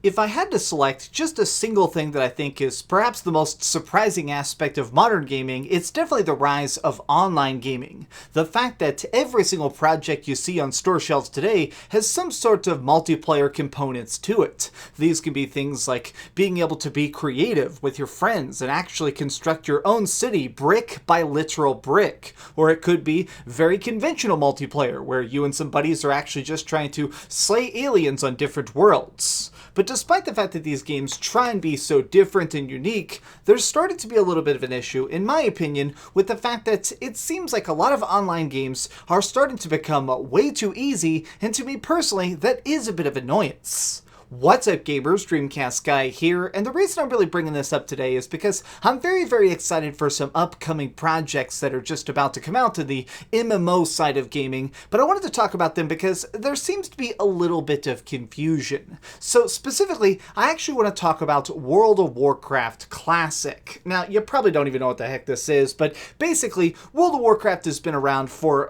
If I had to select just a single thing that I think is perhaps the most surprising aspect of modern gaming, it's definitely the rise of online gaming. The fact that every single project you see on store shelves today has some sort of multiplayer components to it. These can be things like being able to be creative with your friends and actually construct your own city brick by literal brick. Or it could be very conventional multiplayer where you and some buddies are actually just trying to slay aliens on different worlds. But despite the fact that these games try and be so different and unique, there's starting to be a little bit of an issue, in my opinion, with the fact that it seems like a lot of online games are starting to become way too easy, and to me personally, that is a bit of annoyance. What's up gamers, DreamcastGuy here, and the reason I'm really bringing this up today is because I'm very excited for some upcoming projects that are just about to come out to the MMO side of gaming, but I wanted to talk about them because there seems to be a little bit of confusion. So specifically, I actually want to talk about World of Warcraft Classic. Now, you probably don't even know what the heck this is, but basically, World of Warcraft has been around for,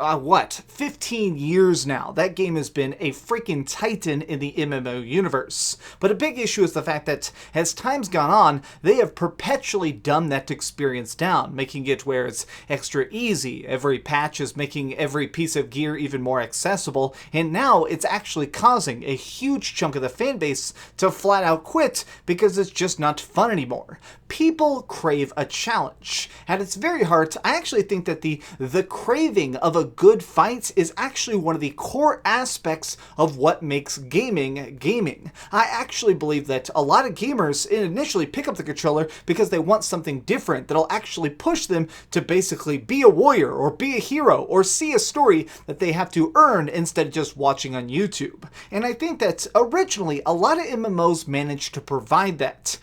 15 years now. That game has been a freaking titan in the MMO universe. But a big issue is the fact that as time's gone on, they have perpetually dumbed that experience down, making it where it's extra easy. Every patch is making every piece of gear even more accessible, and now it's actually causing a huge chunk of the fan base to flat out quit because it's just not fun anymore. People crave a challenge. At its very heart, I actually think that the craving of a good fight is actually one of the core aspects of what makes gaming gaming. I actually believe that a lot of gamers initially pick up the controller because they want something different that'll actually push them to basically be a warrior or be a hero or see a story that they have to earn instead of just watching on YouTube. And I think that originally a lot of MMOs managed to provide that.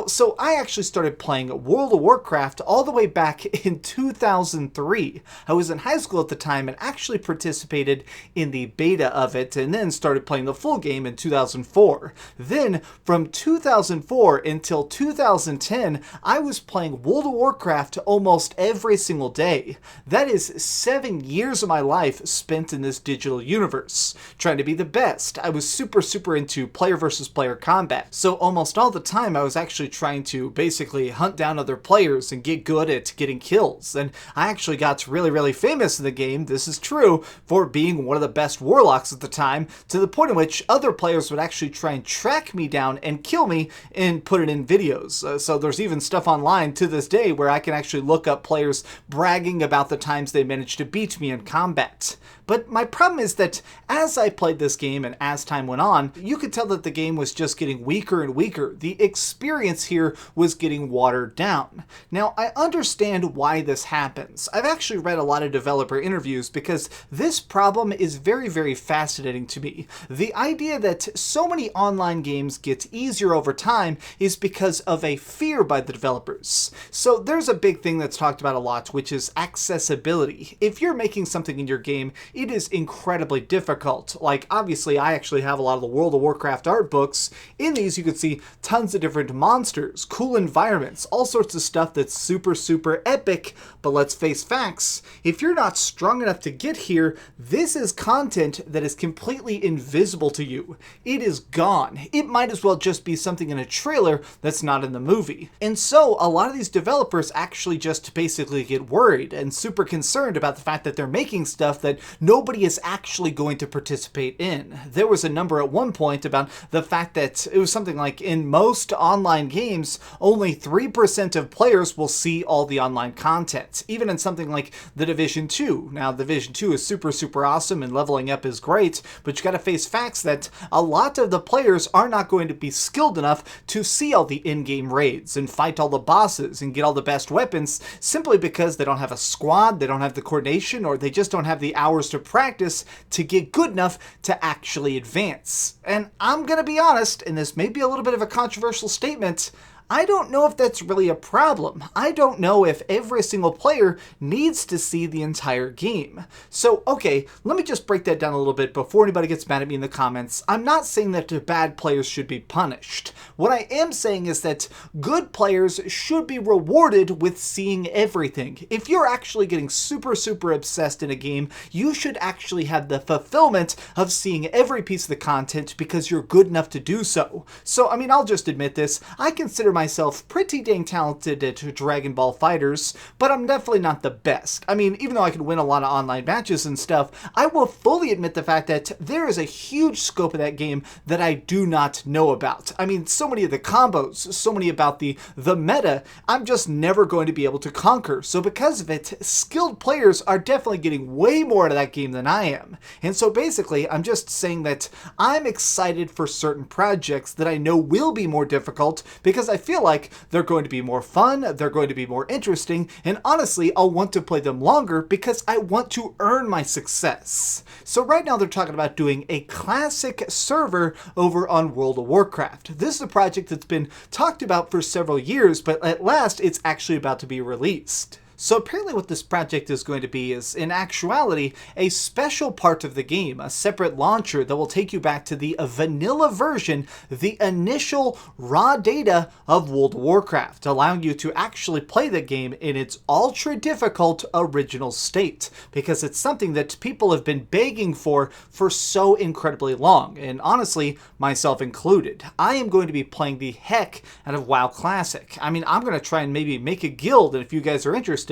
So I actually started playing World of Warcraft all the way back in 2003. I was in high school at the time and actually participated in the beta of it and then started playing the full game in 2004. Then, from 2004 until 2010, I was playing World of Warcraft almost every single day. That is 7 years of my life spent in this digital universe, trying to be the best. I was super into player versus player combat, so almost all the time I was actually trying to basically hunt down other players and get good at getting kills, and I actually got really famous in the game, this is true, for being one of the best warlocks at the time, to the point in which other players would actually try and track me down and kill me and put it in videos. So there's even stuff online to this day where I can actually look up players bragging about the times they managed to beat me in combat. But my problem is that as I played this game and as time went on, you could tell that the game was just getting weaker and weaker. The experience here was getting watered down. Now, I understand why this happens. I've actually read a lot of developer interviews because this problem is very fascinating to me. The idea that so many online games get easier over time is because of a fear by the developers. So there's a big thing that's talked about a lot, which is accessibility. If you're making something in your game, it is incredibly difficult. Like, obviously, I actually have a lot of the World of Warcraft art books. In these, you can see tons of different monsters, cool environments, all sorts of stuff that's super epic, but let's face facts. If you're not strong enough to get here, this is content that is completely invisible to you. It is gone. It might as well just be something in a trailer that's not in the movie. And so, a lot of these developers actually just basically get worried and super concerned about the fact that they're making stuff that nobody is actually going to participate in. There was a number at one point about the fact that it was something like in most online games, only 3% of players will see all the online content, even in something like The Division 2. Now, The Division 2 is super awesome and leveling up is great, but you gotta face facts that a lot of the players are not going to be skilled enough to see all the in-game raids and fight all the bosses and get all the best weapons simply because they don't have a squad, they don't have the coordination, or they just don't have the hours to practice to get good enough to actually advance. And I'm gonna be honest, and this may be a little bit of a controversial statement, I don't know if that's really a problem. I don't know if every single player needs to see the entire game. So, okay, let me just break that down a little bit before anybody gets mad at me in the comments. I'm not saying that the bad players should be punished. What I am saying is that good players should be rewarded with seeing everything. If you're actually getting super obsessed in a game, you should actually have the fulfillment of seeing every piece of the content because you're good enough to do so. So, I mean, I'll just admit this. I consider myself pretty dang talented at Dragon Ball FighterZ, but I'm definitely not the best. I mean, even though I can win a lot of online matches and stuff, I will fully admit the fact that there is a huge scope of that game that I do not know about. I mean, so many of the combos, so many about the meta, I'm just never going to be able to conquer. So because of it, skilled players are definitely getting way more out of that game than I am. And so basically, I'm just saying that I'm excited for certain projects that I know will be more difficult because I feel like they're going to be more fun, they're going to be more interesting, and honestly, I'll want to play them longer because I want to earn my success. So right now they're talking about doing a classic server over on World of Warcraft. This is a project that's been talked about for several years, but at last it's actually about to be released. So apparently what this project is going to be is, in actuality, a special part of the game, a separate launcher that will take you back to the vanilla version, the initial raw data of World of Warcraft, allowing you to actually play the game in its ultra difficult original state, because it's something that people have been begging for so incredibly long, and honestly, myself included. I am going to be playing the heck out of WoW Classic. I mean, I'm going to try and maybe make a guild, and if you guys are interested,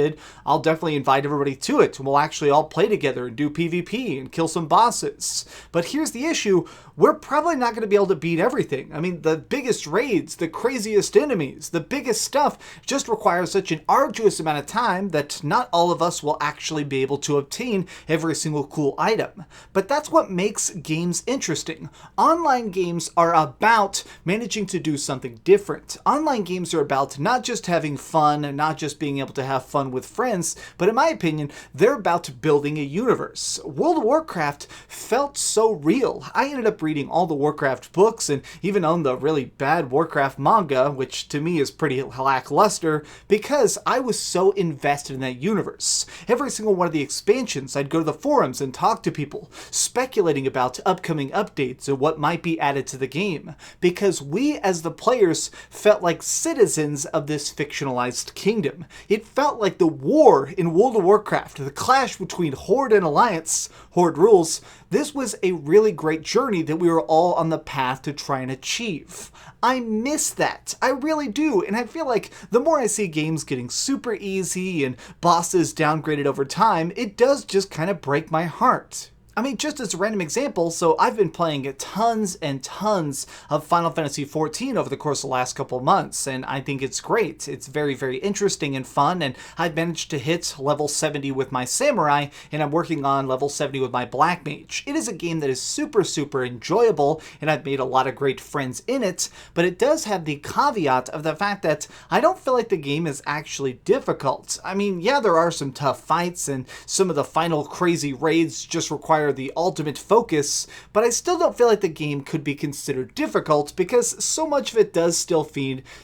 I'll definitely invite everybody to it, and we'll actually all play together and do PvP and kill some bosses. But here's the issue, we're probably not going to be able to beat everything. I mean, the biggest raids, the craziest enemies, the biggest stuff just requires such an arduous amount of time that not all of us will actually be able to obtain every single cool item. But that's what makes games interesting. Online games are about managing to do something different. Online games are about not just having fun and not just being able to have fun with friends, but in my opinion, they're about building a universe. World of Warcraft felt so real. I ended up reading all the Warcraft books and even own the really bad Warcraft manga, which to me is pretty lackluster, because I was so invested in that universe. Every single one of the expansions, I'd go to the forums and talk to people, speculating about upcoming updates and what might be added to the game, because we as the players felt like citizens of this fictionalized kingdom. It felt like the war in World of Warcraft, the clash between Horde and Alliance, Horde rules. This was a really great journey that we were all on the path to try and achieve. I miss that. I really do. And I feel like the more I see games getting super easy and bosses downgraded over time, it does just kind of break my heart. I mean, just as a random example, so I've been playing tons and tons of Final Fantasy XIV over the course of the last couple of months, and I think it's great. It's very interesting and fun, and I've managed to hit level 70 with my Samurai, and I'm working on level 70 with my Black Mage. It is a game that is super enjoyable, and I've made a lot of great friends in it, but it does have the caveat of the fact that I don't feel like the game is actually difficult. I mean, yeah, there are some tough fights, and some of the final crazy raids just require the ultimate focus, but I still don't feel like the game could be considered difficult because so much of it does still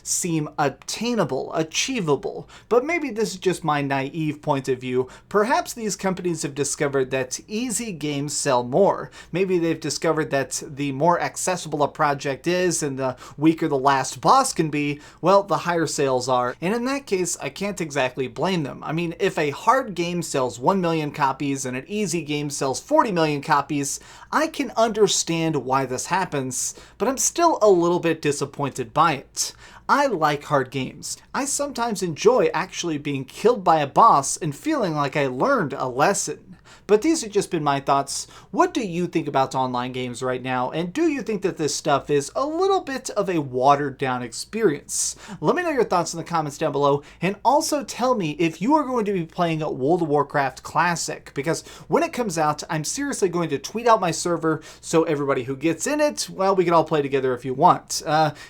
seem attainable, achievable. But maybe this is just my naive point of view. Perhaps these companies have discovered that easy games sell more. Maybe they've discovered that the more accessible a project is and the weaker the last boss can be, well, the higher sales are. And in that case, I can't exactly blame them. I mean, if a hard game sells 1 million copies and an easy game sells 40 million copies, I can understand why this happens, but I'm still a little bit disappointed by it. I like hard games. I sometimes enjoy actually being killed by a boss and feeling like I learned a lesson. But these have just been my thoughts. What do you think about online games right now? And do you think that this stuff is a little bit of a watered down experience? Let me know your thoughts in the comments down below. And also tell me if you are going to be playing World of Warcraft Classic. Because when it comes out, I'm seriously going to tweet out my server. So everybody who gets in it, well, we can all play together if you want.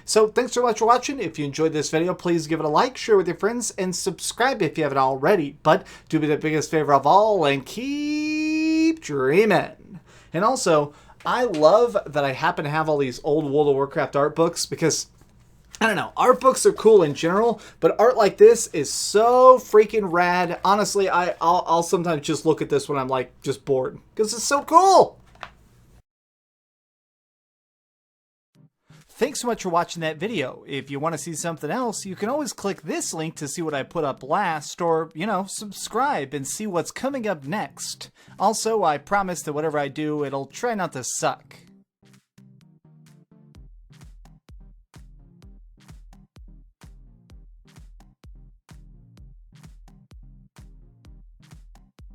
So thanks so much for watching. If you enjoyed this video, please give it a like, share with your friends, and subscribe if you haven't already. But do me the biggest favor of all and keep dreaming. And also, I love that I happen to have all these old World of Warcraft art books because I don't know, art books are cool in general, but art like this is so freaking rad. Honestly, I'll sometimes just look at this when I'm like just bored, because it's so cool. Thanks so much for watching that video. If you want to see something else, you can always click this link to see what I put up last, or, you know, subscribe and see what's coming up next. Also, I promise that whatever I do, it'll try not to suck.